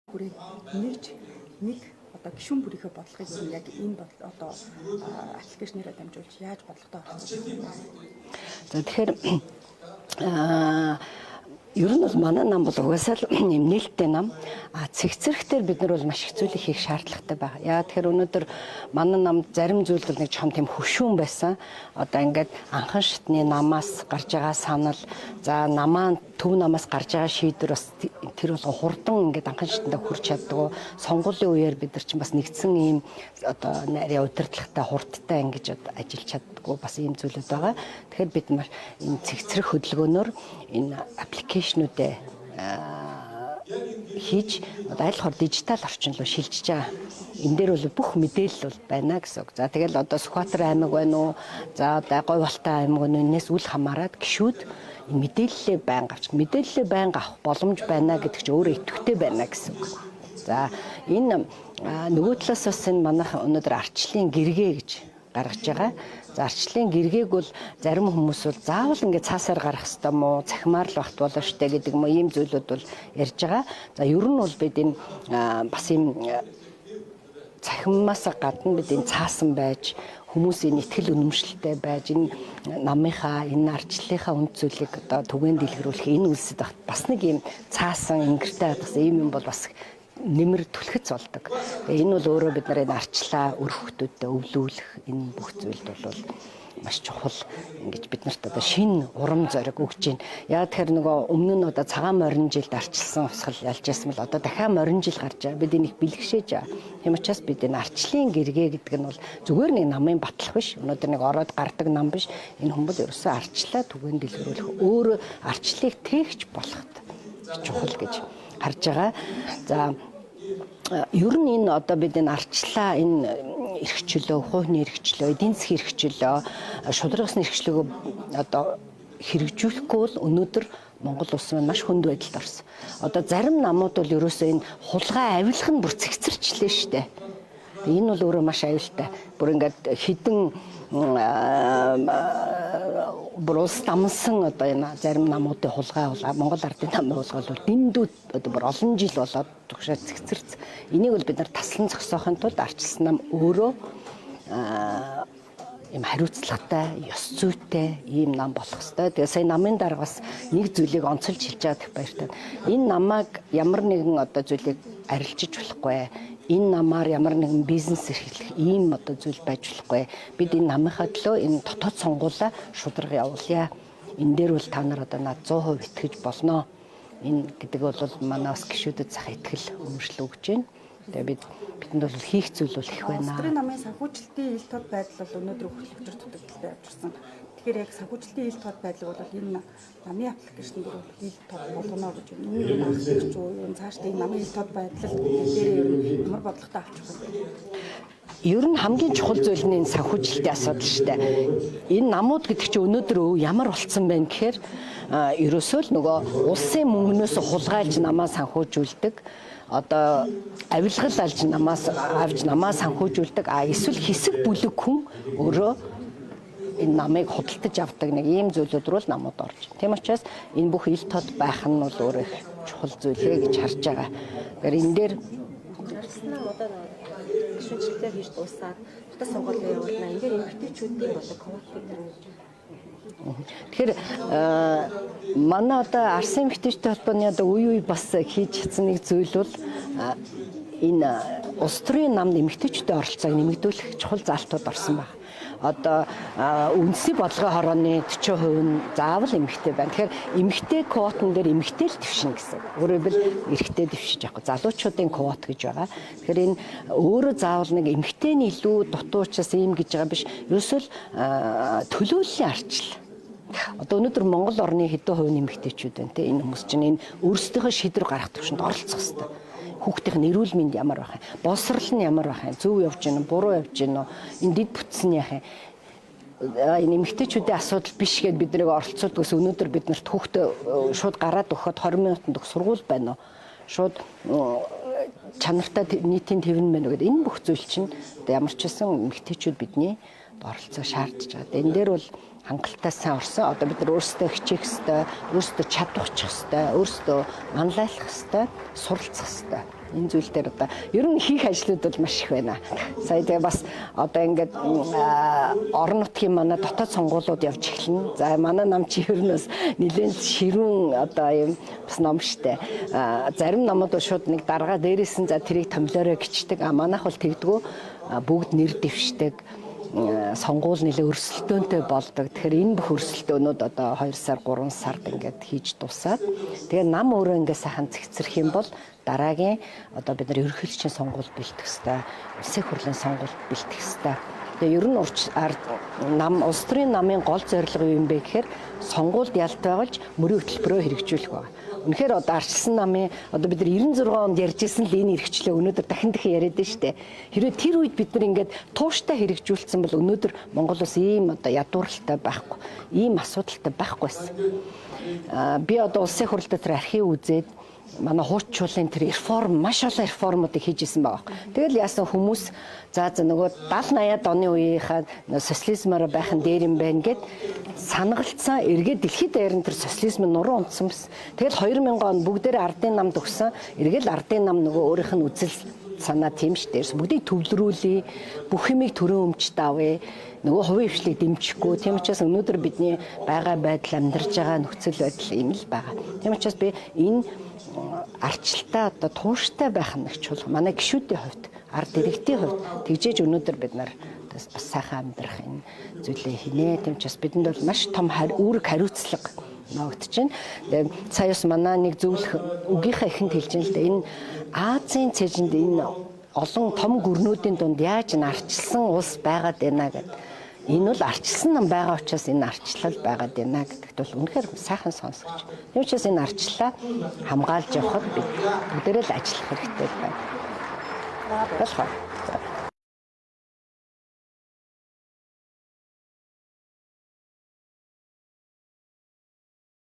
Бүрээ нэг одоо гишүүн бүрийнхээ бодлогыг яг энэ одоо аппликейшнээрээ дамжуулж яаж бодлоготой оролцох вэ? За тэгэхээр ер нь бол манай нам бол угаасаа л юм нээлттэй нам. Цэгцэрэхтэр бид нар бол маш их зүйлийг хийх шаардлагатай байгаа. Яа тэгэхээр өнөөдөр манай нам зарим зүйл бол нэг чом тийм хөшүүн байсан. Одоо ингээд анхан шатны намаас гарч байгаа санал, за намаа төв намаас гарч байгаа шийдвэр бас тэр бол хурдан ингээд анхан шатндаа хүрч чаддаг. Сонгуулийн үеэр бид нар чинь бас нэгдсэн ийм одоо нарийн удирдлагатай хурдтай ингэж ажиллаж чаддаггүй бас ийм зүйлүүд байгаа. Тэгэхээр бид нар энэ цэгцэрэх хөдөлгөөнөөр энэ аппликейшнүүдээ хийж аль хор дижитал орчин руу шилжиж байгаа. Энэ дээр бол бүх мэдээлэл бол байна гэсэн үг. За тэгэл одоо Сүхбаатар аймаг байна уу? За одоо Говьалтай аймаг байна уу? Энэс үл хамааран гишүүд энэ мэдээллээ байнга авч мэдээллээ байнга авах боломж байна гэдэг чинь өөрөө идэвхтэй байна гэсэн үг. За энэ нөгөө талаас бас энэ манайх өнөөдөр арчлын гэргээ гэж гаргаж байгаа. За арчлын гэргээг бол зарим хүмүүс бол заавал ингээд цаасаар гарах хэрэгтэй мó, цахимаар л багт болоо штэ гэдэг юм ийм зүйлүүд бол ярьж байгаа. За ер нь бол бид энэ бас ийм цахимаас гадна бид энэ цаасан байж хүмүүсийн итгэл үнэмшилтэй байж энэ намынхаа энэ арчлалынхаа үнд зүйлийг одоо түгээн дэлгэрүүлэх энэ үлсэд бас нэг ийм цаасан ингэртэй бас ийм юм бол бас нэмэр түлхэц болдог. Энэ бол өөрөө бид нар энэ арчлаа өр хөвгтүүдэд өвлүүлэх энэ бүх зүйлд бол маш чухал ингэж биднэрт одоо шинэ урам зориг өгч байна. Яг тэгэхээр нөгөө өмнө нь одоо цагаан морин жилд арчилсан усгал ялж байсан бол одоо дахиад морин жил гарч байгаа. Бид энийг бэлгшээж байгаа. Тийм учраас бид энэ арчлын гэргээ гэдэг нь бол зүгээр нэг намын батлах биш. Өнөөдөр нэг ороод гардаг нам биш. Энэ хүмүүс ерөөсөө арчлаа түгээн дэлгэрүүлэх өөрөө арчлыг тээгч болоход чухал гэж харж байгаа. За ер нь энэ одоо бид энэ арчлаа энэ эрхчлөө, хувийн эрхчлөө, эдийн засгийн эрхчлөө, шударгасны эрхчлөөгөө одоо хэрэгжүүлэхгүй бол өнөөдөр Монгол улс маань маш хүнд байдалд орсон. Одоо зарим намууд бол ерөөсөө энэ хулгай авилах нь бүр цэгцэрчлээ шүү дээ. Энэ бол өөрөө маш аюултай. Бүр ингээд хідэн бүр улс дамсан одоо энэ зарим намуудын хулгай Монгол ардын намын хулгай бол дэндүүд одоо бүр олон жил болоод төгшөө цэгцэрц. Энийг бол бид нар таслан зогсоохын тулд арчилсан нам өөрөө ийм хариуцлагатай, ёс зүйтэй ийм нам болох ёстой. Тэгээ сая намын дарга бас нэг зүйлийг онцолж хэлж байгаа баяртай. Энэ намайг ямар нэгэн одоо зүйлийг арилжиж болохгүй. Энэ намаар ямар нэгэн бизнес эрхлэх ийм одоо зүйл байж болохгүй. Бид энэ намынхаа төлөө энэ дотоод сонгуулаа шударга явуулъя. Энэ дээр бол та нар одоо над 100% итгэж болно. Энэ гэдэг бол манай бас гишүүдэд сах итгэл өмөршлөө өгч байна. Тэгээ бидэнд бол хийх зүйл бол их байна. Улс төрийн намын санхүүжилтийн ил тод байдал бол өнөөдөр хөгжлөөр дутагдaltaй явчихсан. Тэгэхээр яг санхүүжилтийн ил тод байдлыг бол энэ намын аппликейшн дээр бол ил тод болгоно гэж байна. Энэ ахлагч уу, энэ цаашдаа энэ намын ил тод байдлал дээр ямар бодлоготой авчих вэ? Ер нь хамгийн чухал зүйл нь энэ санхүүжилтийн асуудал шүү дээ. Энэ намууд гэдэг чинь өнөөдөр ямар болцсон байна гэхээр ерөөсөө л нөгөө улсын мөнгнөөс хулгайлж намаа санхүүжүүлдэг. Одоо авилгал алж намаас авж намаа санхүүжүүлдэг. Эсвэл хэсэг бүлэг хүн өөрөө энэ намыг худалдаж авдаг нэг ийм зүйлүүд рүү л намууд орж байна. Тийм учраас энэ бүх ил тод байх нь бол өөрөө их чухал зүйлээ гэж харж байгаа. Тэгэхээр энэ дээр арчилсан нам одоо гишүүнчлэлээр хийж дуусаад дотоод сонгуулийн явуулна. Энэ дээр эмэгтэйчүүдийн одоо конфликт тэгэхээр манай одоо Арсын эмэгтэйчүүдийн холбооны одоо үе бас хийж чадсан нэг зүйл бол энэ улс төрийн намд эмэгтэйчүүдийн оролцоог нэмэгдүүлэх чухал заалтууд орсон байна. Одоо үндэсний бодлогын хорооны 40% нь заавал эмэгтэй байна. Тэгэхээр эмэгтэй квотон дээр эмэгтэй л дэвшинэ гэсэн. Өөрөөр хэлбэл эрэгтэй дэвшиж явах. Залуучуудын квот гэж байгаа. Тэгэхээр энэ өөрөө заавал нэг эмэгтэйний илүү дутуу учраас ийм гэж байгаа биш. Ерөөсөө л төлөөллийн арчил. Одоо өнөөдөр Монгол орны хэдэн хувь эмэгтэйчүүд байна те. Энэ хүмүүс чинь энэ өөрсдийнхөө шийдвэр гаргах төвшөнд оролцох хэрэгтэй. Хүүхдийн эрүүл мэнд ямар байх юм, боловсрол нь ямар байх юм, зөв явж гин үү, буруу явж гин үү, энэ дэд бүтсэн яах юм. Энэ эмэгтэйчүүдийн асуудал биш гэдээ бид нарыг оролцуулдаг ус өнөөдөр бид нарт хүүхдээ шууд гараад өгөхөд 20 минутанд өгөх сургууль байна уу? Шууд чанартай нийтийн твэн байна уу гэдэг энэ бүх зүйл чинь ямар ч байсан эмэгтэйчүүд бидний оролцоо шаардж байгаа. Энэ дээр бол хангалттай сайн орсон. Одоо бид нар өөрсдөө хичээх ёстой, өөрсдөө чадварчих ёстой, өөрсдөө манлайлах ёстой, суралцах ёстой. Энэ зүйл дээр одоо ер нь хийх ажлууд бол маш их байна. Сая тэгээ бас одоо ингээд орон нутгийн манай дотоод сонгуулиуд явж эхэлнэ. За манай нам чи ер нь бас нэлээд ширүүн одоо юм бас ном штэ. Зарим номууд шууд нэг дарга дээрээс нь за тэрийг томлоорой гिचдэг. Манайх бол тэгдэггүй бүгд нэр дэвшдэг. Сонгуул нэлээ өрсөлдөөнтэй болдог. Тэгэхээр энэ бүх өрсөлдөөнүүд одоо 2 сар 3 сард ингээд хийж дуусаад тэгээ нам өөрөө ингээд сайхан цэгцэрх юм бол дараагийн одоо бид нар ерөнхийлөгчийн сонгуульд бэлтгэх ёстой. Улсын хурлын сонгуульд бэлтгэх ёстой. Тэгээ ер нь нам улс төрийн намын гол зорилго юу юм бэ гэхээр сонгуульд ялтайгуулж мөрийн хөтөлбөрөөр хэрэгжүүлэх байна. Үнэхээр одоо арчилсан намын одоо бид нар 96 онд ярьжсэн л энэ хэрэгчлээ өнөөдөр дахин яриад байна шүү дээ. Хэрвээ тэр үед бид нар ингээд тууштай хэрэгжүүлсэн бол өнөөдөр Монгол улс ийм одоо ядууралтай байхгүй, ийм асуудалтай байхгүйсэн. Би одоо улсын хурлд тэр архив үзээд манай хуучуулын тэр реформ маш олон реформуудыг хийжсэн байгаа. Тэгэл яасан хүмүүс за нөгөө 70-80-ад оны үеийнхаа социализмаар байхын дээр юм байна гэд санагалцсан эргээд дэлхийд даяар тэр социализм нуруу унтсан бас. Тэгэл 2000 он бүгдээрээ ардын намд өгсөн. Эргээл ардын нам нөгөө өөрийнх нь үзэл санаа тийм ш дээрс бүгдийг төвлөрүүлээ. Бүх юмыг төрөө өмчт авъя. Нөгөө хувийн хвшлийг дэмжихгүй. Тийм учраас өнөөдөр бидний байгаа байдал амьдарч байгаа нөхцөл байдал ийм л байгаа. Тийм учраас би энэ арчлалтаа одоо тууштай байх нь их чухал. Манай гишүүдийн хувьд, ард иргэдийн хувьд тэгжээж өнөөдөр бид нар бас сайхан амьдрах энэ зүйлээ хийнэ. Тийм учраас бидэнд бол маш том үүрэг хариуцлага ногдож байна. Тэгээд саяас манай нэг зөвлөх үгийнхаа ихэнд хэлж байна л да. Энэ Азийн цэжинд энэ олон том гүрнүүдийн дунд яаж нарчилсан улс байгаад байна гэдэг. Энэ бол арчилсан нам байгаа учраас энэ арчлал байгаад байна гэдэгт бол үнэхээр сайхан сонсгож. Тийм учраас энэ арчлалаа хамгаалж явахад бид бүгдээрээ л ажиллах хэрэгтэй байна. Болохоо.